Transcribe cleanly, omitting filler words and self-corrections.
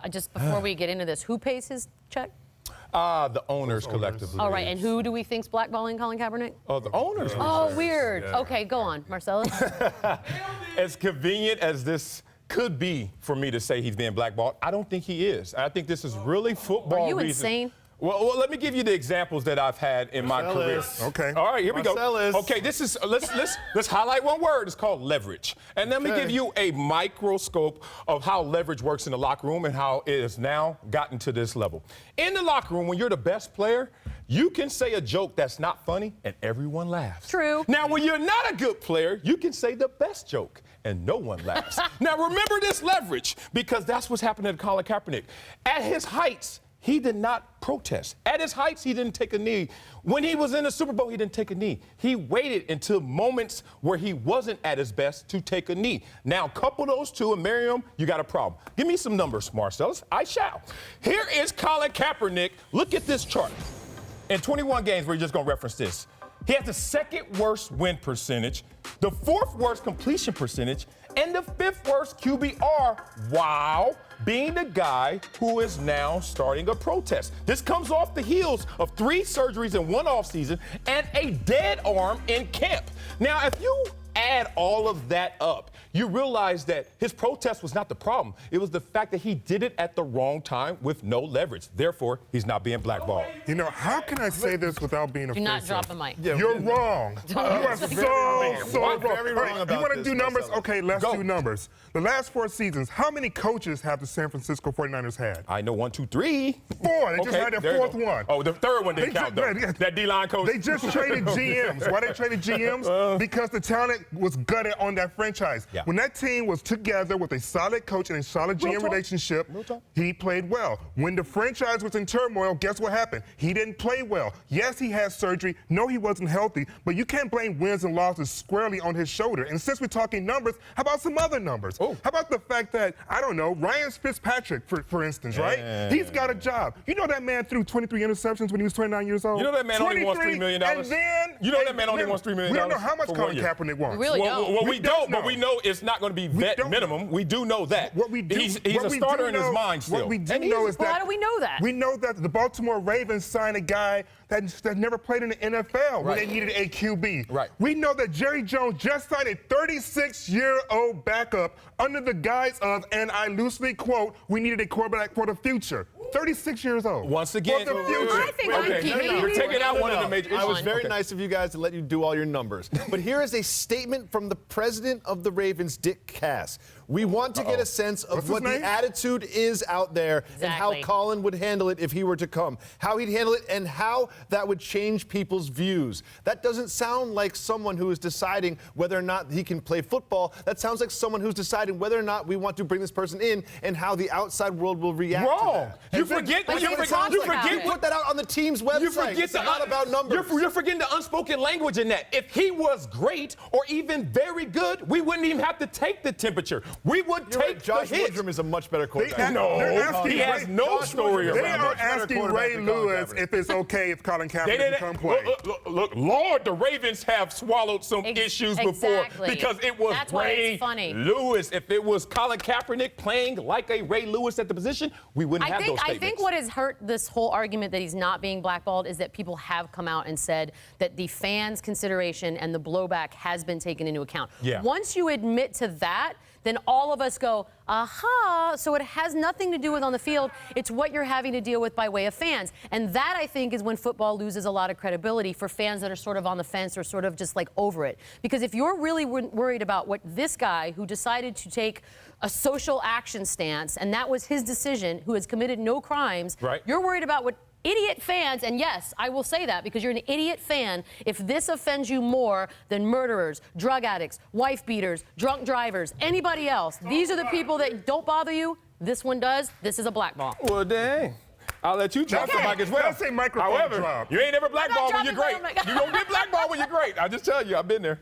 Just before we get into this, who pays his check? The owners collectively. All right, and who do we think's blackballing Colin Kaepernick? Oh, the owners. Oh, weird. Yeah. Okay, go on, Marcellus. As convenient as this could be for me to say he's being blackballed, I don't think he is. I think this is really football Are you reasons. insane? Well, let me give you the examples that I've had in my career. Okay. All right, here we go. Marcellus. Okay, this is let's highlight one word. It's called leverage. And let me give you a microscope of how leverage works in the locker room and how it has now gotten to this level. In the locker room, when you're the best player, you can say a joke that's not funny and everyone laughs. True. Now, when you're not a good player, you can say the best joke and no one laughs. Now, remember this leverage, because that's what's happening to Colin Kaepernick. At his heights, he did not protest. At his heights, he didn't take a knee. When he was in the Super Bowl, he didn't take a knee. He waited until moments where he wasn't at his best to take a knee. Now, couple those two and marry them, you got a problem. Give me some numbers, Marcellus. I shall. Here is Colin Kaepernick. Look at this chart. In 21 games, we're just going to reference this. He has the second worst win percentage, the fourth worst completion percentage, and the fifth worst QBR, while being the guy who is now starting a protest. This comes off the heels of 3 surgeries in 1 offseason and a dead arm in camp. Now, if you add all of that up, you realize that his protest was not the problem. It was the fact that he did it at the wrong time with no leverage. Therefore, he's not being blackballed. You know, how can I say this without being offensive? Do not drop the mic. Yeah, you're wrong. You are so wrong. Very wrong about you want to this, do numbers? Marcellus. Okay, let's Go. do numbers. The last 4 seasons, how many coaches have the San Francisco 49ers had? I know 1, 2, 3. 4. They just had there their you 4th go. one. Oh, the third one didn't count, though. That D-line coach. They just traded GMs. Why they traded GMs? Because the talent was gutted on that franchise. Yeah. When that team was together with a solid coach and a solid GM relationship, he played well. When the franchise was in turmoil, guess what happened? He didn't play well. Yes, he had surgery. No, he wasn't healthy. But you can't blame wins and losses squarely on his shoulder. And since we're talking numbers, how about some other numbers? Oh. How about the fact that, I don't know, Ryan Fitzpatrick, for instance, right? He's got a job. You know that man threw 23 interceptions when he was 29 years old? You know that man only wants $3 million? And then, you know that man only wants $3 million? We don't know how much Colin Kaepernick wants. We really don't. Well, we don't, but we know it's not going to be vet minimum. We do know that. What we do, he's a starter in his mind still. What we do know is that. How do we know that? We know that the Baltimore Ravens signed a guy that never played in the NFL when they needed a QB. Right. We know that Jerry Jones just signed a 36-year-old backup under the guise of, and I loosely quote, we needed a quarterback for the future. 36 years old. Once again, for the future. I think I'm kidding. You're taking out one of the major issues. I was very nice of you guys to let you do all your numbers. But here is a statement from the president of the Ravens, Dick Cass. We want to get a sense of what the attitude is out there and how Colin would handle it if he were to come, how he'd handle it and how that would change people's views. That doesn't sound like someone who is deciding whether or not he can play football. That sounds like someone who's deciding whether or not we want to bring this person in and how the outside world will react to that. You forget put that out on the team's website. It's not about numbers. You're forgetting the unspoken language in that. If he was great or even very good, we wouldn't even have to take the temperature. We would take Josh the hit. Woodrum is a much better quarterback. He has no story around that. They are asking Ray Lewis if it's okay if Colin Kaepernick can play. Look, Lord, the Ravens have swallowed some issues before because it was Ray Lewis. If it was Colin Kaepernick playing like a Ray Lewis at the position, we wouldn't have those statements. I think what has hurt this whole argument that he's not being blackballed is that people have come out and said that the fans' consideration and the blowback has been taken into account. Yeah. Once you admit to that, then all of us go, aha, so it has nothing to do with on the field. It's what you're having to deal with by way of fans. And that, I think, is when football loses a lot of credibility for fans that are sort of on the fence or sort of just like over it. Because if you're really worried about what this guy who decided to take a social action stance, and that was his decision, who has committed no crimes, you're worried about what idiot fans, and yes, I will say that because you're an idiot fan, if this offends you more than murderers, drug addicts, wife beaters, drunk drivers, anybody else, these are the people that don't bother you. This one does. This is a blackball. Well, dang. I'll let you drop the mic as well. That's a microphone However, drop. You ain't ever blackballed when you're great. You You don't get blackballed when you're great. I just tell you, I've been there.